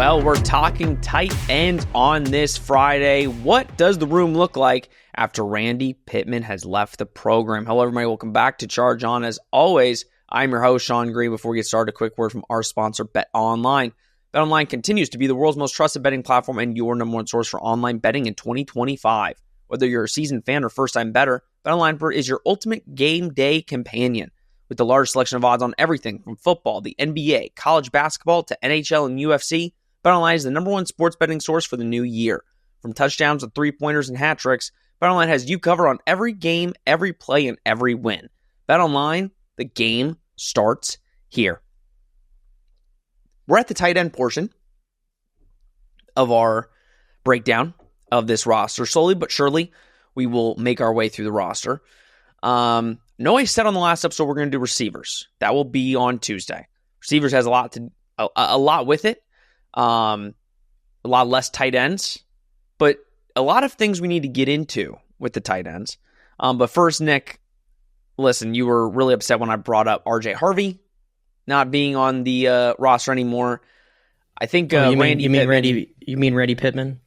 Well, we're talking tight ends on this Friday. What does the room look like after Randy Pittman has left the program? Hello, everybody. Welcome back to Charge On. As always, I'm your host, Sean Green. Before we get started, a quick word from our sponsor, BetOnline. BetOnline continues to be the world's most trusted betting platform and your number one source for online betting in 2025. Whether you're a seasoned fan or first-time bettor, BetOnline is your ultimate game day companion. With the largest selection of odds on everything from football, the NBA, college basketball, to NHL and UFC, BetOnline is the number one sports betting source for the new year. From touchdowns to three-pointers and hat tricks, BetOnline has you covered on every game, every play, and every win. BetOnline, the game starts here. We're at the tight end portion of our breakdown of this roster. Slowly but surely, we will make our way through the roster. I said on the last episode we're going to do receivers. That will be on Tuesday. Receivers has a lot with it. A lot less tight ends, but a lot of things we need to get into with the tight ends. But first, Nick, listen, you were really upset when I brought up RJ Harvey not being on the roster anymore. I think you mean Randy Pittman?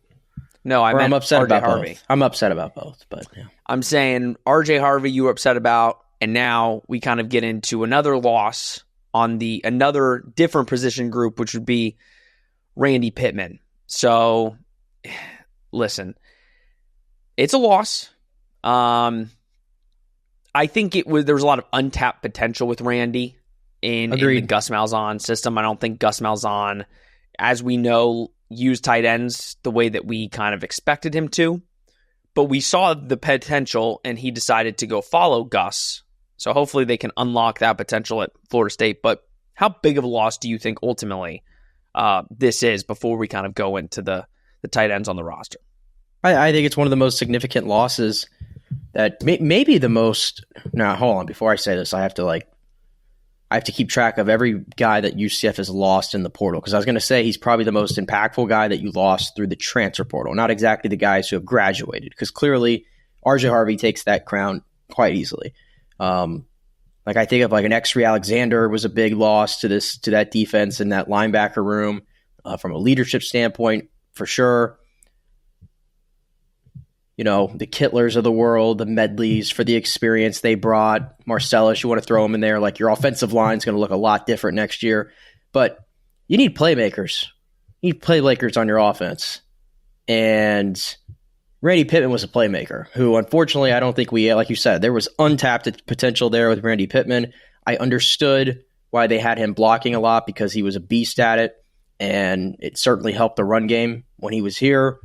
No, I meant I'm upset RJ about Harvey. Both. I'm upset about both, but yeah. I'm saying RJ Harvey you were upset about, and now we kind of get into another loss on another different position group, which would be Randy Pittman. So, listen, it's a loss. I think there was a lot of untapped potential with Randy in the Gus Malzahn system. I don't think Gus Malzahn, as we know, used tight ends the way that we kind of expected him to. But we saw the potential, and he decided to go follow Gus. So hopefully they can unlock that potential at Florida State. But how big of a loss do you think ultimately this is before we kind of go into the tight ends on the roster? I think it's one of the most significant losses that maybe the most. Now, hold on. Before I say this, I have to keep track of every guy that UCF has lost in the portal, because I was going to say he's probably the most impactful guy that you lost through the transfer portal, not exactly the guys who have graduated, because clearly RJ Harvey takes that crown quite easily. Like I think of like an X3 Alexander was a big loss to that defense in that linebacker room from a leadership standpoint, for sure. You know, the Kittlers of the world, the Medleys for the experience they brought. Marcellus, you want to throw him in there. Like your offensive line is going to look a lot different next year. But you need playmakers. You need playmakers on your offense. And Randy Pittman was a playmaker who, unfortunately, I don't think like you said, there was untapped potential there with Randy Pittman. I understood why they had him blocking a lot because he was a beast at it. And it certainly helped the run game when he was here.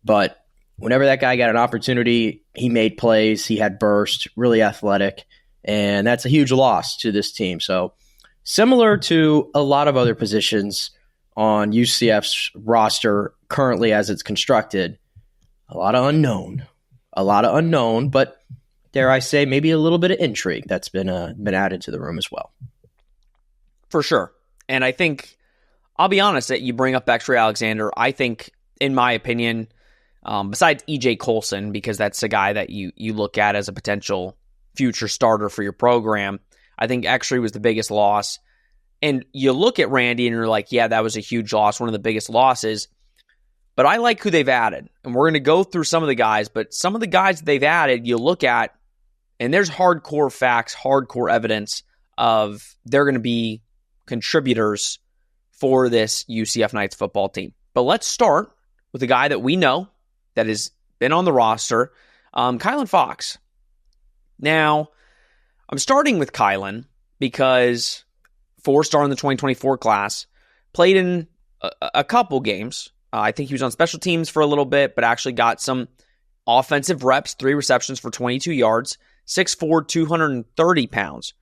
But whenever that guy got an opportunity, he made plays. He had burst, really athletic, and that's a huge loss to this team. So similar to a lot of other positions on UCF's roster currently as it's constructed, a lot of unknown, but dare I say maybe a little bit of intrigue that's been added to the room as well. For sure. And I think, I'll be honest, that you bring up X3 Alexander. I think, in my opinion, besides E.J. Colson, because that's a guy that you look at as a potential future starter for your program, I think X3 was the biggest loss. And you look at Randy and you're like, yeah, that was a huge loss, one of the biggest losses. But I like who they've added. And we're going to go through some of the guys, but some of the guys that they've added, you look at, and there's hardcore facts, hardcore evidence of they're going to be contributors for this UCF Knights football team. But let's start with a guy that we know that has been on the roster, Kylan Fox. Now, I'm starting with Kylan because 4-star in the 2024 class, played in a couple games. I think he was on special teams for a little bit, but actually got some offensive reps, 3 receptions for 22 yards, 6'4", 230 pounds.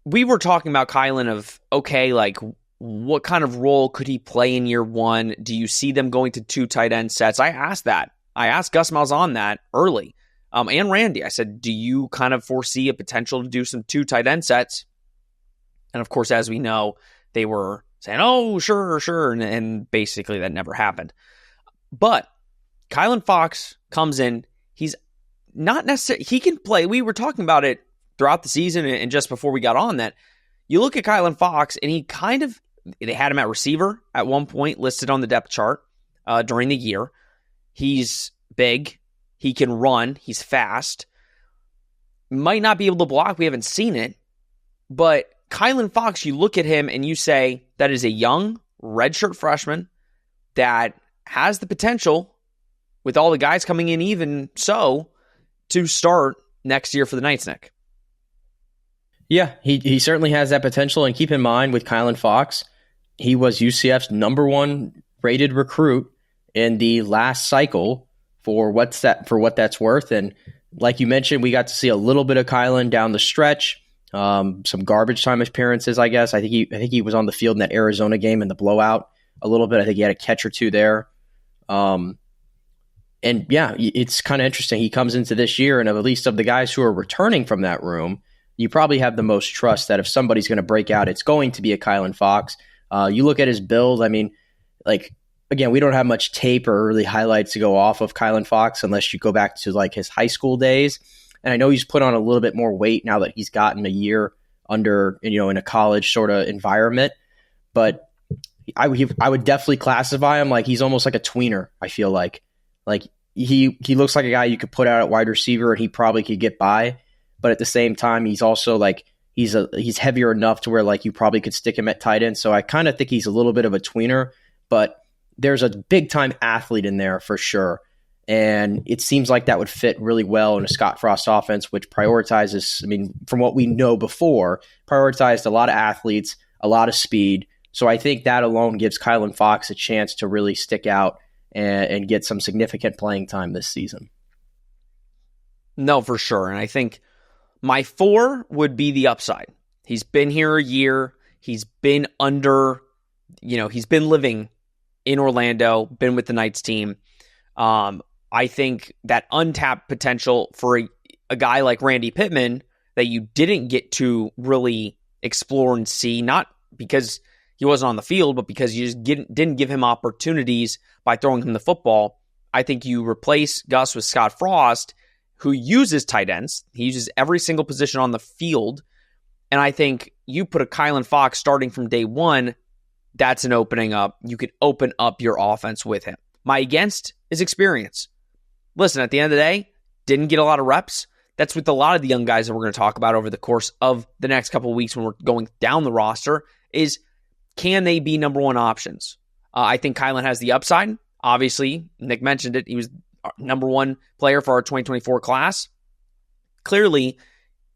We were talking about Kylan of, okay, like, what kind of role could he play in year one? Do you see them going to 2 tight end sets? I asked that. I asked Gus Malzahn that early. And Randy. I said, do you kind of foresee a potential to do some 2 tight end sets? And of course, as we know, they were saying, oh, sure. And basically that never happened. But Kylan Fox comes in. He's not necessarily, he can play. We were talking about it throughout the season and just before we got on that. You look at Kylan Fox and he kind of They had him at receiver at one point, listed on the depth chart during the year. He's big. He can run. He's fast. Might not be able to block. We haven't seen it. But Kylan Fox, you look at him and you say that is a young redshirt freshman that has the potential, with all the guys coming in even so, to start next year for the Knights, Nick. Yeah, he certainly has that potential. And keep in mind with Kylan Fox, he was UCF's number one rated recruit in the last cycle for what that's worth. And like you mentioned, we got to see a little bit of Kylan down the stretch. Some garbage time appearances, I guess. I think he was on the field in that Arizona game in the blowout a little bit. I think he had a catch or two there. And yeah, it's kind of interesting. He comes into this year, and at least of the guys who are returning from that room, you probably have the most trust that if somebody's going to break out, it's going to be a Kylan Fox. You look at his build. I mean, again, we don't have much tape or really highlights to go off of Kylan Fox unless you go back to his high school days. And I know he's put on a little bit more weight now that he's gotten a year under, in a college sort of environment. But I would definitely classify him like he's almost like a tweener. I feel like he looks like a guy you could put out at wide receiver and he probably could get by. But at the same time, he's also he's heavier enough to where you probably could stick him at tight end. So I kind of think he's a little bit of a tweener, but there's a big time athlete in there for sure. And it seems like that would fit really well in a Scott Frost offense, which prioritizes, from what we know before, prioritized a lot of athletes, a lot of speed. So I think that alone gives Kylan Fox a chance to really stick out and get some significant playing time this season. No, for sure. And I think my 4 would be the upside. He's been here a year. He's been he's been living in Orlando, been with the Knights team. I think that untapped potential for a guy like Randy Pittman that you didn't get to really explore and see, not because he wasn't on the field, but because you just didn't give him opportunities by throwing him the football. I think you replace Gus with Scott Frost, who uses tight ends. He uses every single position on the field. And I think you put a Kylan Fox starting from day one, that's an opening up. You could open up your offense with him. My against is experience. Listen, at the end of the day, didn't get a lot of reps. That's with a lot of the young guys that we're going to talk about over the course of the next couple of weeks when we're going down the roster is, can they be number one options? I think Kylan has the upside. Obviously, Nick mentioned it. He was our number one player for our 2024 class. Clearly,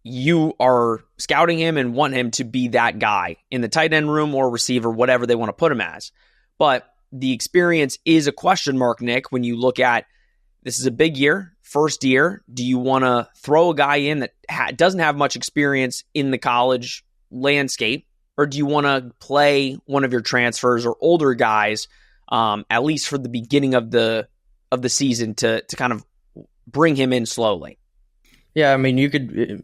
you are scouting him and want him to be that guy in the tight end room or receiver, whatever they want to put him as. But the experience is a question mark, Nick, when you look at this is a big year, first year. Do you want to throw a guy in that doesn't have much experience in the college landscape, or do you want to play one of your transfers or older guys, at least for the beginning of the season, to kind of bring him in slowly? Yeah, you could.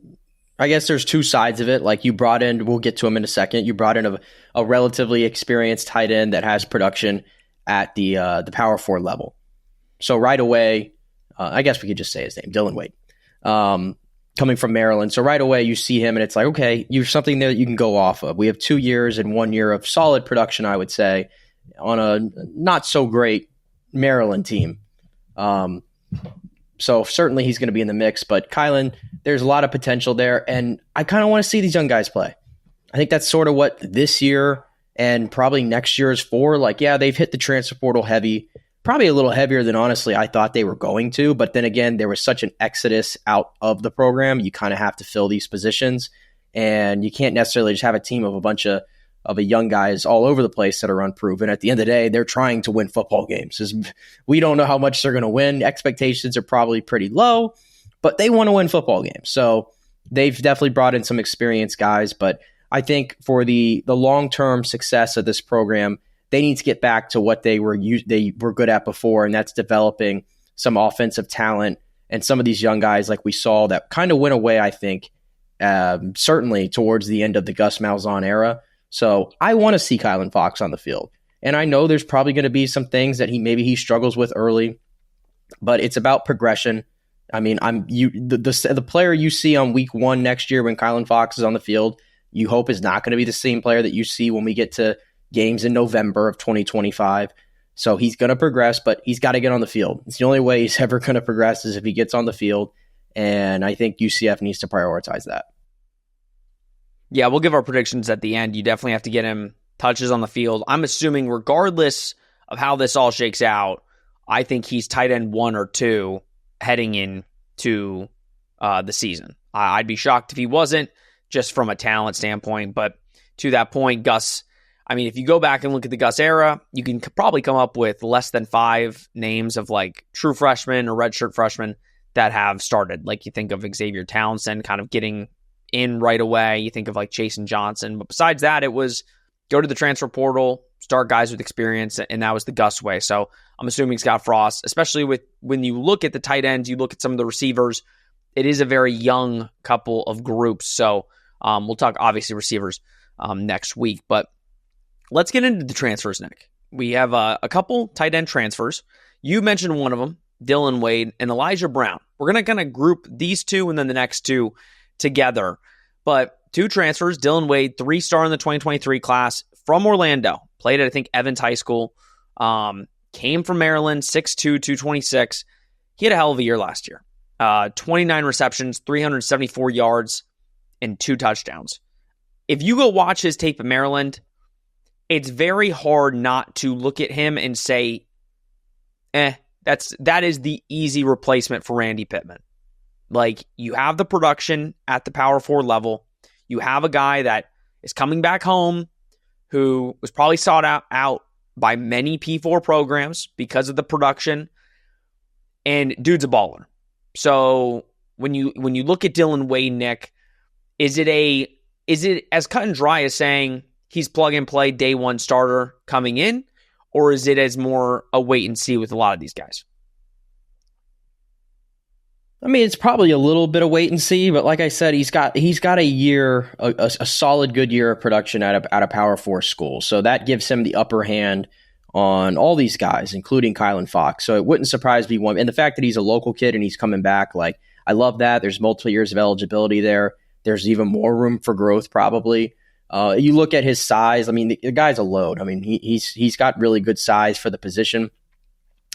I guess there's two sides of it. Like you brought in, we'll get to him in a second. You brought in a relatively experienced tight end that has production at the Power 4 level. So right away, I guess we could just say his name, Dylan Wade, coming from Maryland. So right away you see him and it's like, okay, you're something there that you can go off of. We have 2 years and 1 year of solid production, I would say, on a not so great Maryland team. So certainly he's going to be in the mix, but Kylan, there's a lot of potential there. And I kind of want to see these young guys play. I think that's sort of what this year and probably next year is for. They've hit the transfer portal heavy, probably a little heavier than honestly I thought they were going to. But then again, there was such an exodus out of the program. You kind of have to fill these positions, and you can't necessarily just have a team of a bunch of young guys all over the place that are unproven. At the end of the day, they're trying to win football games. We don't know how much they're going to win. Expectations are probably pretty low, but they want to win football games. So they've definitely brought in some experienced guys, but I think for the long-term success of this program, they need to get back to what they were good at before, and that's developing some offensive talent and some of these young guys like we saw that kind of went away, I think, certainly towards the end of the Gus Malzahn era. So I want to see Kylan Fox on the field. And I know there's probably going to be some things that he struggles with early, but it's about progression. The player you see on week 1 next year when Kylan Fox is on the field, you hope is not going to be the same player that you see when we get to games in November of 2025. So he's going to progress, but he's got to get on the field. It's the only way he's ever going to progress is if he gets on the field. And I think UCF needs to prioritize that. Yeah, we'll give our predictions at the end. You definitely have to get him touches on the field. I'm assuming regardless of how this all shakes out, I think he's tight end 1 or 2 heading into the season. I'd be shocked if he wasn't, just from a talent standpoint. But to that point, Gus, I mean, if you go back and look at the Gus era, you can probably come up with less than 5 names of like true freshmen or redshirt freshmen that have started. Like you think of Xavier Townsend kind of getting in right away. You think of like Jason Johnson. But besides that, it was go to the transfer portal, start guys with experience, and that was the Gus way. So I'm assuming Scott Frost, especially with when you look at the tight ends, you look at some of the receivers, it is a very young couple of groups. So we'll talk obviously receivers next week. But let's get into the transfers, Nick. We have a couple tight end transfers. You mentioned one of them, Dylan Wade and Elijah Brown. We're going to kind of group these two and then the next two together. But 2 transfers, Dylan Wade, 3-star in the 2023 class from Orlando, played at, I think, Evans High School, came from Maryland, 6'2", 226. He had a hell of a year last year. 29 receptions, 374 yards, and 2 touchdowns. If you go watch his tape at Maryland, it's very hard not to look at him and say, that is the easy replacement for Randy Pittman. Like, you have the production at the power 4 level. You have a guy that is coming back home who was probably sought out by many P4 programs because of the production. And dude's a baller. So when you look at Dylan Wade, Nick, is it as cut and dry as saying he's plug and play day 1 starter coming in, or is it as more a wait and see with a lot of these guys? I mean, it's probably a little bit of wait and see, but like I said, he's got a year, a solid good year of production at a Power 4 school. So that gives him the upper hand on all these guys, including Kylan Fox. So it wouldn't surprise me one. And the fact that he's a local kid and he's coming back, like, I love that. There's multiple years of eligibility there. There's even more room for growth, probably. You look at his size. I mean, the guy's a load. I mean, he's got really good size for the position.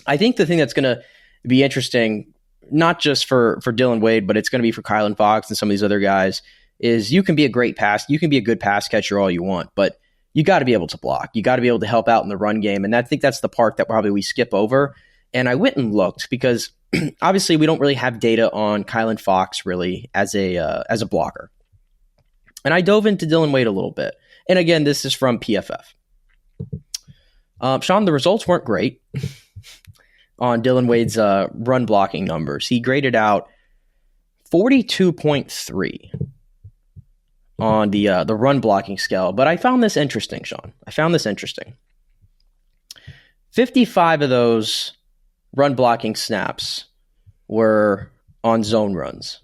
I think the thing that's going to be interesting, not just for Dylan Wade, but it's going to be for Kylan Fox and some of these other guys, is you can be a good pass catcher all you want, but you got to be able to block. You got to be able to help out in the run game. And I think that's the part that probably we skip over. And I went and looked because obviously we don't really have data on Kylan Fox really as a blocker. And I dove into Dylan Wade a little bit. And again, this is from PFF. Sean, the results weren't great on Dylan Wade's run blocking numbers. He graded out 42.3 on the run blocking scale. But I found this interesting, Sean. 55 of those run blocking snaps were on zone runs,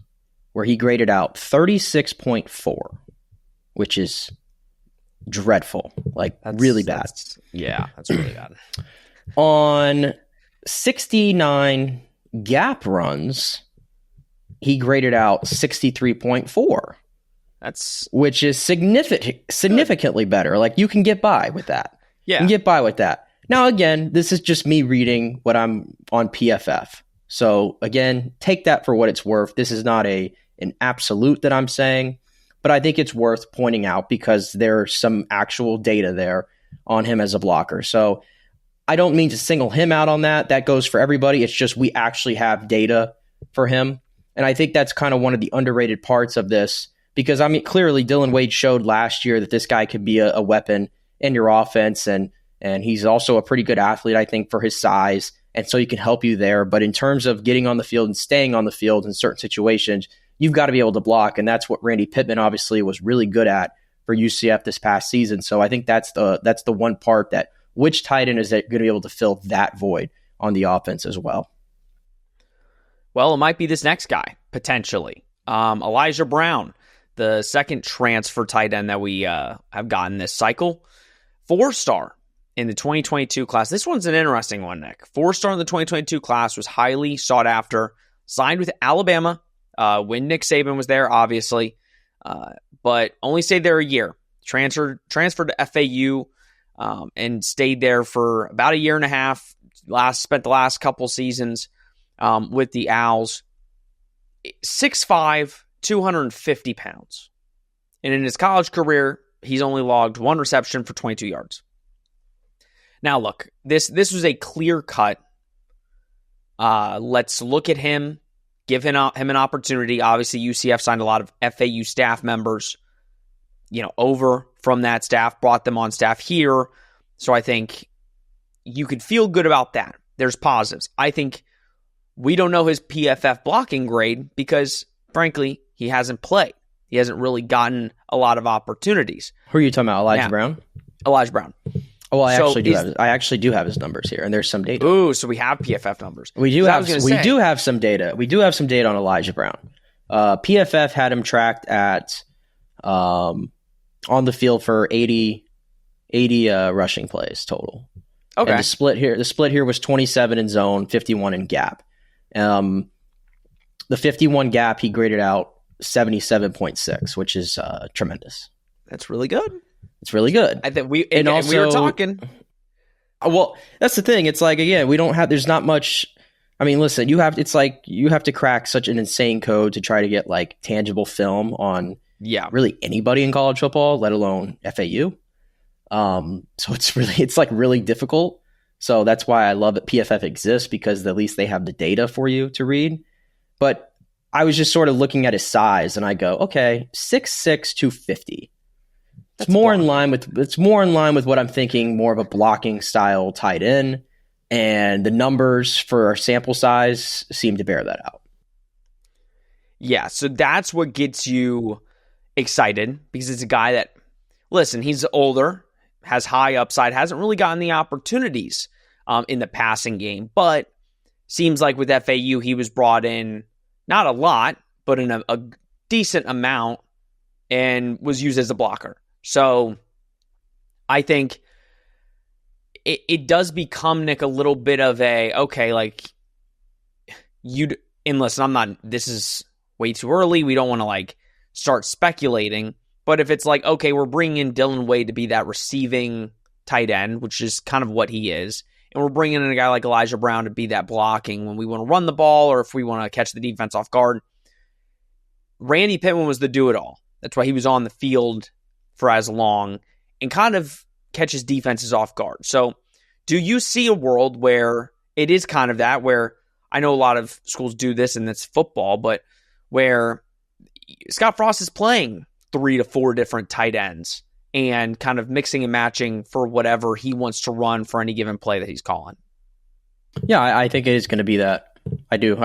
where he graded out 36.4, which is dreadful. Like, that's really bad. That's really bad. On 69 gap runs, he graded out 63.4. Which is significantly better. Like, you can get by with that. Yeah. You can get by with that. Now, again, this is just me reading what I'm on PFF. So, again, take that for what it's worth. This is not an absolute that I'm saying, but I think it's worth pointing out because there's some actual data there on him as a blocker. So, I don't mean to single him out on that. That goes for everybody. It's just we actually have data for him. And I think that's kind of one of the underrated parts of this. Because, I mean, clearly Dylan Wade showed last year that this guy could be a weapon in your offense, and he's also a pretty good athlete, I think, for his size, and so he can help you there. But in terms of getting on the field and staying on the field in certain situations, you've got to be able to block, and that's what Randy Pittman obviously was really good at for UCF this past season. So I think that's the one part that which tight end is going to be able to fill that void on the offense as well. Well, it might be this next guy, potentially. Elijah Brown, the second transfer tight end that we have gotten this cycle. 4-star in the 2022 class. This one's an interesting one, Nick. 4-star in the 2022 class, was highly sought after. Signed with Alabama when Nick Saban was there, obviously. But only stayed there a year. Transferred to FAU and stayed there for about a year and a half. Spent the last couple seasons with the Owls. 6'5", 250 pounds. And in his college career, he's only logged one reception for 22 yards. Now, look, this was a clear cut. Let's look at him, give him an opportunity. Obviously, UCF signed a lot of FAU staff members, over from that staff, brought them on staff here. So I think you could feel good about that. There's positives. I think we don't know his PFF blocking grade because, frankly, he hasn't played. He hasn't really gotten a lot of opportunities. Who are you talking about, Elijah Brown? Elijah Brown. Oh, well, I actually do have his numbers here, and there's some data. Ooh, so we have PFF numbers. We do have some data. We do have some data on Elijah Brown. PFF had him tracked at on the field for 80 rushing plays total. Okay. And the split here was 27 in zone, 51 in gap. The 51 gap he graded out 77.6, which is tremendous. That's really good. It's really good. I think we were talking. Well, that's the thing. It's like, again, there's not much. I mean, listen, you have to crack such an insane code to try to get like tangible film on really anybody in college football, let alone FAU. So it's like really difficult. So that's why I love that PFF exists, because at least they have the data for you to read. But I was just sort of looking at his size and I go, okay, 6'6", 250. It's more in line with what I'm thinking, more of a blocking style tight end, and the numbers for our sample size seem to bear that out. Yeah, so that's what gets you excited, because it's a guy that, listen, he's older, has high upside, hasn't really gotten the opportunities in the passing game, but seems like with FAU he was brought in not a lot, but in a decent amount, and was used as a blocker. So I think it does become, Nick, a little bit of this is way too early. We don't want to start speculating. But if it's okay, we're bringing in Dylan Wade to be that receiving tight end, which is kind of what he is. And we're bringing in a guy like Elijah Brown to be that blocking when we want to run the ball or if we want to catch the defense off guard. Randy Pittman was the do-it-all. That's why he was on the field for as long and kind of catches defenses off guard. So do you see a world where it is kind of that, where I know a lot of schools do this and it's football, but where Scott Frost is playing 3 to 4 different tight ends and kind of mixing and matching for whatever he wants to run for any given play that he's calling? Yeah, I think it is going to be that. I do.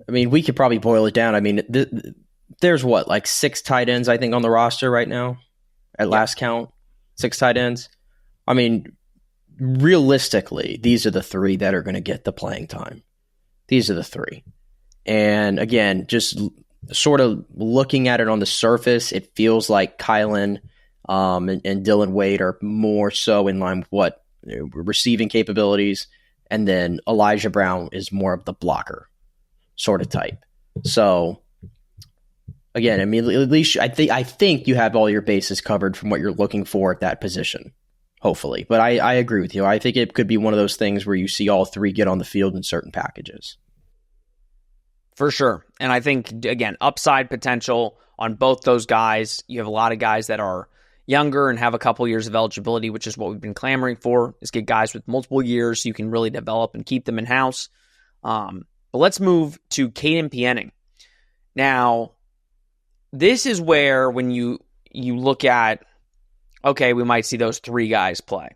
We could probably boil it down. There's 6 tight ends, I think, on the roster right now at last count. 6 tight ends. Realistically, these are the 3 that are going to get the playing time. These are the 3. And again, just sort of looking at it on the surface, it feels like Kylan and Dylan Wade are more so in line with what receiving capabilities. And then Elijah Brown is more of the blocker sort of type. So again, at least I think you have all your bases covered from what you're looking for at that position, hopefully. But I agree with you. I think it could be one of those things where you see all 3 get on the field in certain packages. For sure. And I think, again, upside potential on both those guys. You have a lot of guys that are younger and have a couple years of eligibility, which is what we've been clamoring for, is get guys with multiple years so you can really develop and keep them in-house. But let's move to Caden Piening. Now, this is where when you look at, okay, we might see those 3 guys play.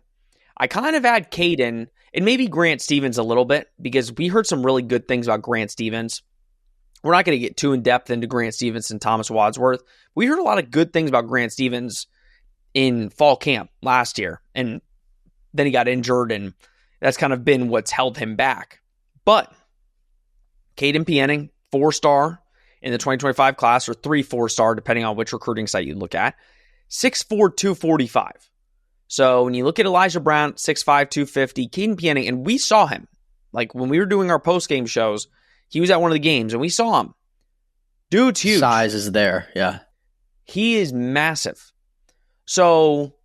I kind of add Caden and maybe Grant Stevens a little bit, because we heard some really good things about Grant Stevens. We're not going to get too in-depth into Grant Stevens and Thomas Wadsworth. We heard a lot of good things about Grant Stevens in fall camp last year, and then he got injured, and that's kind of been what's held him back. But Caden Piening, 4-star in the 2025 class, or 3 4-star, depending on which recruiting site you look at, 6'4", 245. So when you look at Elijah Brown, 6'5", 250, Caden Piening, and we saw him. When we were doing our post-game shows, he was at one of the games, and we saw him. Dude's huge. Size is there, yeah. He is massive. So,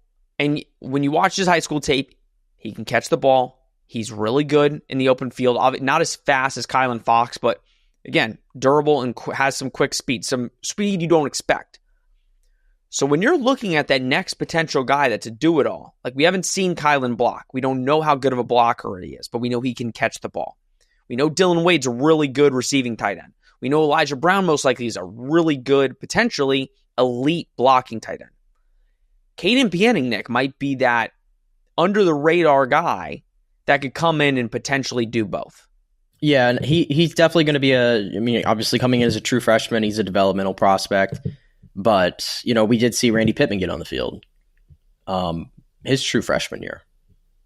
And when you watch his high school tape, he can catch the ball. He's really good in the open field. Not as fast as Kylan Fox, but again, durable and has some quick speed, some speed you don't expect. So when you're looking at that next potential guy that's a do-it-all, like we haven't seen Kylan block. We don't know how good of a blocker he is, but we know he can catch the ball. We know Dylan Wade's a really good receiving tight end. We know Elijah Brown most likely is a really good, potentially elite blocking tight end. Caden Piening, Nick, might be that under-the-radar guy that could come in and potentially do both. Yeah, and he's definitely going to be obviously coming in as a true freshman, he's a developmental prospect. But, we did see Randy Pittman get on the field his true freshman year.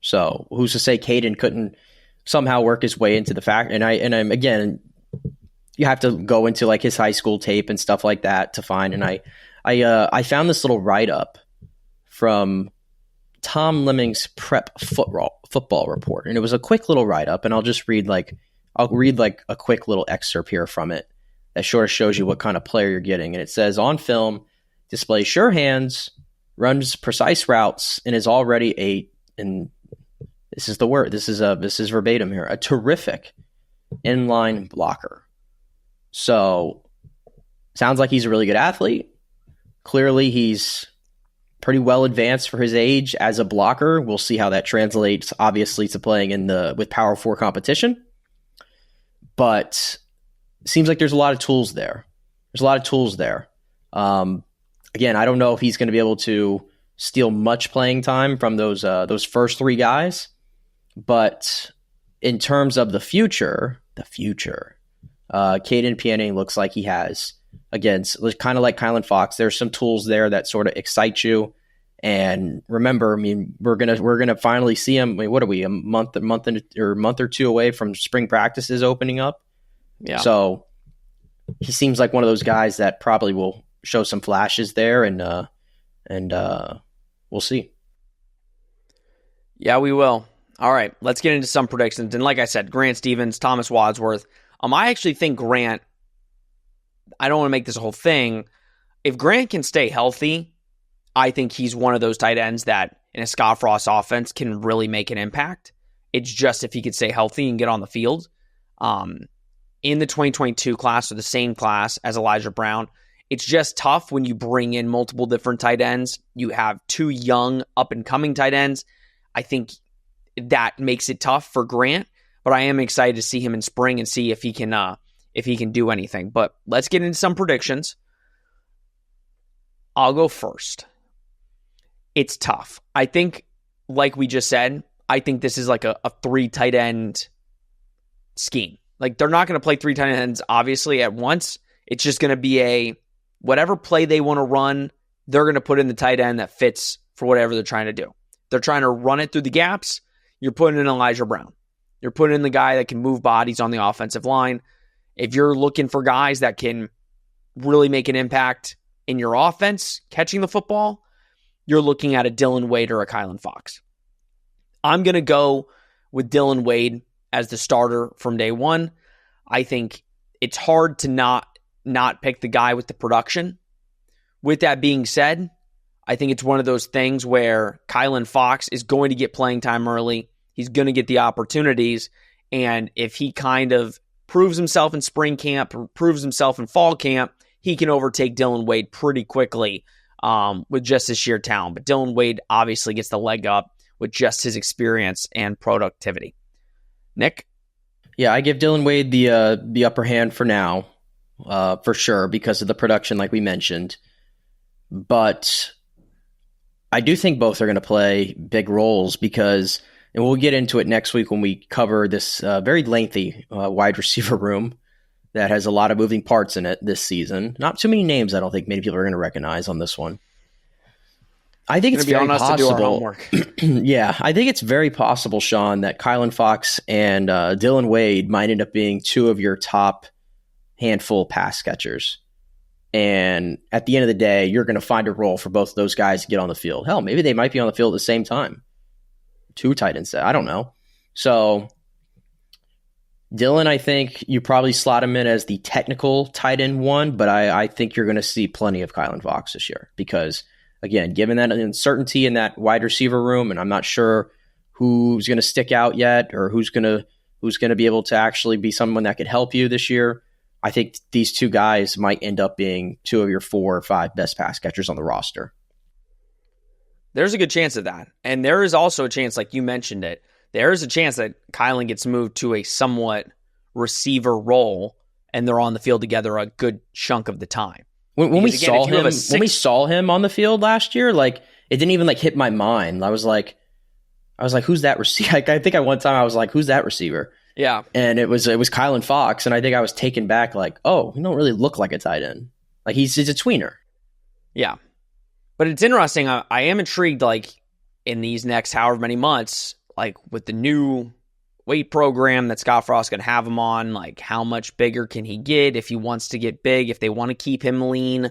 So who's to say Caden couldn't somehow work his way into the fact? And I'm again, you have to go into like his high school tape and stuff like that to find. And I found this little write-up from Tom Lemming's prep football report. And it was a quick little write-up, and I'll read a quick little excerpt here from it that sort of shows you what kind of player you're getting. And it says, on film, displays sure hands, runs precise routes, and is already and this is the word, this is verbatim here, a terrific inline blocker. So sounds like he's a really good athlete. Clearly he's pretty well advanced for his age as a blocker. We'll see how that translates, obviously, to playing with Power 4 competition. But seems like there's a lot of tools there. Again, I don't know if he's going to be able to steal much playing time from those first three guys. But in terms of the future, Caden Piening looks like he has, again, kind of like Kylan Fox. There's some tools there that sort of excite you. And remember, we're gonna finally see him. What are we, a month or two away from spring practices opening up? Yeah. So he seems like one of those guys that probably will show some flashes there, and we'll see. Yeah, we will. All right, let's get into some predictions. And like I said, Grant Stevens, Thomas Wadsworth. I actually think Grant, I don't want to make this a whole thing. If Grant can stay healthy, I think he's one of those tight ends that in a Scott Frost offense can really make an impact. It's just if he could stay healthy and get on the field. In the 2022 class, or the same class as Elijah Brown, it's just tough when you bring in multiple different tight ends. You have two young up-and-coming tight ends. I think that makes it tough for Grant, but I am excited to see him in spring and see if he can do anything. But let's get into some predictions. I'll go first. It's tough. I think, like we just said, I think this is like a three tight end scheme. Like, they're not going to play three tight ends, obviously, at once. It's just going to be whatever play they want to run, they're going to put in the tight end that fits for whatever they're trying to do. They're trying to run it through the gaps. You're putting in Elijah Brown. You're putting in the guy that can move bodies on the offensive line. If you're looking for guys that can really make an impact in your offense, catching the football, you're looking at a Dylan Wade or a Kylan Fox. I'm going to go with Dylan Wade as the starter from day one. I think it's hard to not pick the guy with the production. With that being said, I think it's one of those things where Kylan Fox is going to get playing time early. He's going to get the opportunities. And if he kind of proves himself in spring camp, or proves himself in fall camp, he can overtake Dylan Wade pretty quickly with just his sheer talent. But Dylan Wade obviously gets the leg up with just his experience and productivity. Nick? Yeah, I give Dylan Wade the upper hand for now, for sure, because of the production like we mentioned. But I do think both are going to play big roles because, and we'll get into it next week when we cover this very lengthy wide receiver room that has a lot of moving parts in it this season. Not too many names I don't think many people are going to recognize on this one. I think it's very possible. Yeah, I think it's very possible, Sean, that Kylan Fox and Dylan Wade might end up being two of your top handful pass catchers. And at the end of the day, you're going to find a role for both of those guys to get on the field. Hell, maybe they might be on the field at the same time. Two tight ends. I don't know. So Dylan, I think you probably slot him in as the technical tight end one, but I think you're going to see plenty of Kylan Fox this year because again, given that uncertainty in that wide receiver room, and I'm not sure who's going to stick out yet or who's going to be able to actually be someone that could help you this year, I think these two guys might end up being two of your 4 or 5 best pass catchers on the roster. There's a good chance of that. And there is also a chance, like you mentioned it, there is a chance that Kylan gets moved to a somewhat receiver role and they're on the field together a good chunk of the time. When we saw him on the field last year, like it didn't even like hit my mind. I was like, who's that receiver? I think at one time I was like, who's that receiver? Yeah. And it was Kylan Fox, and I think I was taken back like, oh, he don't really look like a tight end. Like he's a tweener. Yeah. But it's interesting. I am intrigued, like, in these next however many months, like, with the new weight program that Scott Frost going to have him on, like, how much bigger can he get if he wants to get big, if they want to keep him lean.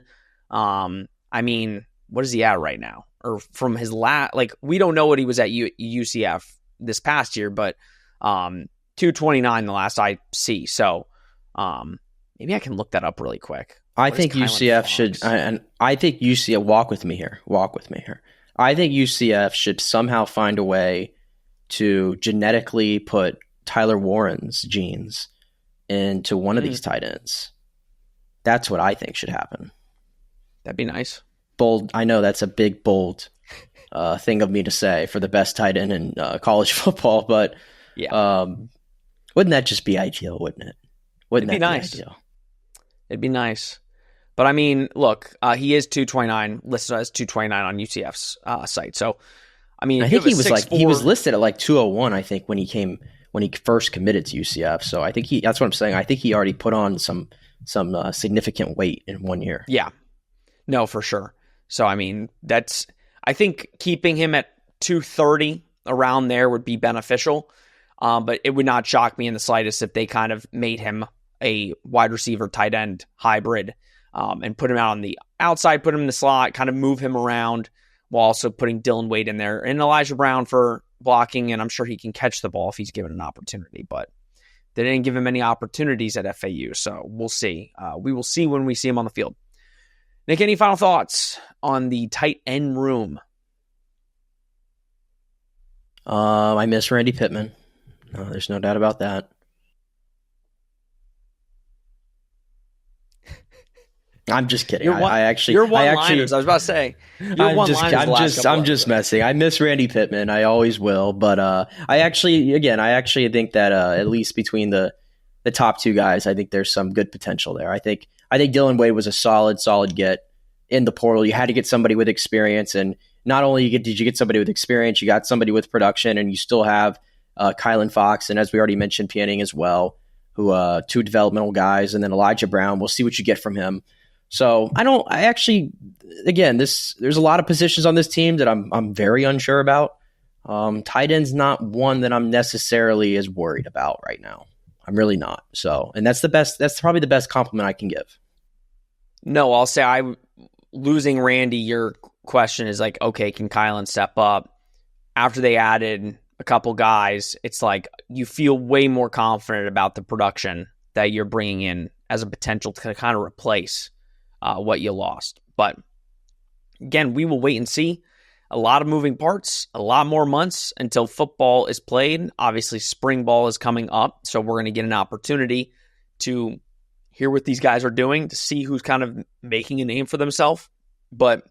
I mean, what is he at right now? Or from his like, we don't know what he was at UCF this past year, but 229 the last I see. So maybe I can look that up really quick. I think UCF should, and I think UCF, walk with me here. I think UCF should somehow find a way to genetically put Tyler Warren's genes into one of these tight ends. That's what I think should happen. That'd be nice. Bold. I know that's a big, bold thing of me to say for the best tight end in college football, but yeah, wouldn't that just be ideal? Wouldn't it? It'd be nice. Ideal? It'd be nice. But I mean, look, he is 229, listed as 229 on UCF's site. So, I mean, I think he was listed at like 201. I think when he first committed to UCF. So I think that's what I'm saying. I think he already put on some significant weight in 1 year. Yeah, no, for sure. So I mean, I think keeping him at 230 around there would be beneficial. But it would not shock me in the slightest if they kind of made him a wide receiver tight end hybrid. And put him out on the outside, put him in the slot, kind of move him around while also putting Dylan Wade in there and Elijah Brown for blocking. And I'm sure he can catch the ball if he's given an opportunity, but they didn't give him any opportunities at FAU. So we'll see. We will see when we see him on the field. Nick, any final thoughts on the tight end room? I miss Randy Pittman. No, there's no doubt about that. I'm just kidding. Your one-liners. I was about to say. I'm just messing. I miss Randy Pittman. I always will. But I actually think that at least between the top two guys, I think there's some good potential there. I think Dylan Wade was a solid get in the portal. You had to get somebody with experience, and not only did you get somebody with experience, you got somebody with production, and you still have Kylan Fox, and as we already mentioned, Piening as well, who two developmental guys, and then Elijah Brown. We'll see what you get from him. So there's a lot of positions on this team that I'm very unsure about. Tight end's not one that I'm necessarily as worried about right now. I'm really not. So, and that's probably the best compliment I can give. No, I'll say losing Randy, your question is like, okay, can Kylan step up? After they added a couple guys, it's like you feel way more confident about the production that you're bringing in as a potential to kind of replace what you lost. But again, we will wait and see. A lot of moving parts, a lot more months until football is played. Obviously, spring ball is coming up, so we're going to get an opportunity to hear what these guys are doing, to see who's kind of making a name for themselves. But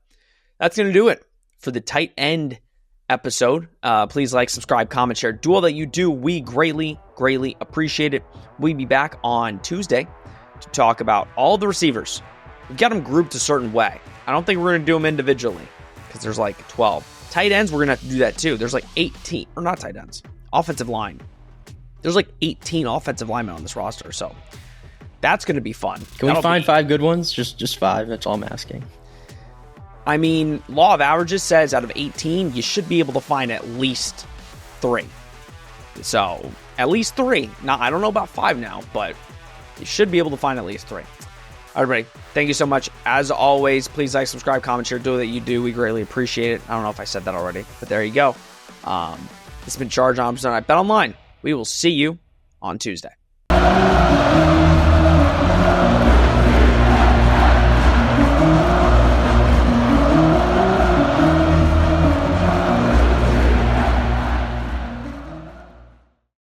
that's going to do it for the tight end episode. Please like, subscribe, comment, share. Do all that you do. We greatly, greatly appreciate it. We'll be back on Tuesday to talk about all the receivers. We've got them grouped a certain way. I don't think we're going to do them individually because there's like 12. Tight ends, we're going to have to do that too. There's like 18, or not tight ends, offensive line. There's like 18 offensive linemen on this roster, so that's going to be fun. Can we find 5 good ones? Just 5, that's all I'm asking. I mean, law of averages says out of 18, you should be able to find at least 3. So, at least 3. Now, I don't know about 5 now, but you should be able to find at least 3. Everybody, thank you so much. As always, please like, subscribe, comment, share, do that you do. We greatly appreciate it. I don't know if I said that already, but there you go. This has been Charge on Bet Online. We will see you on Tuesday.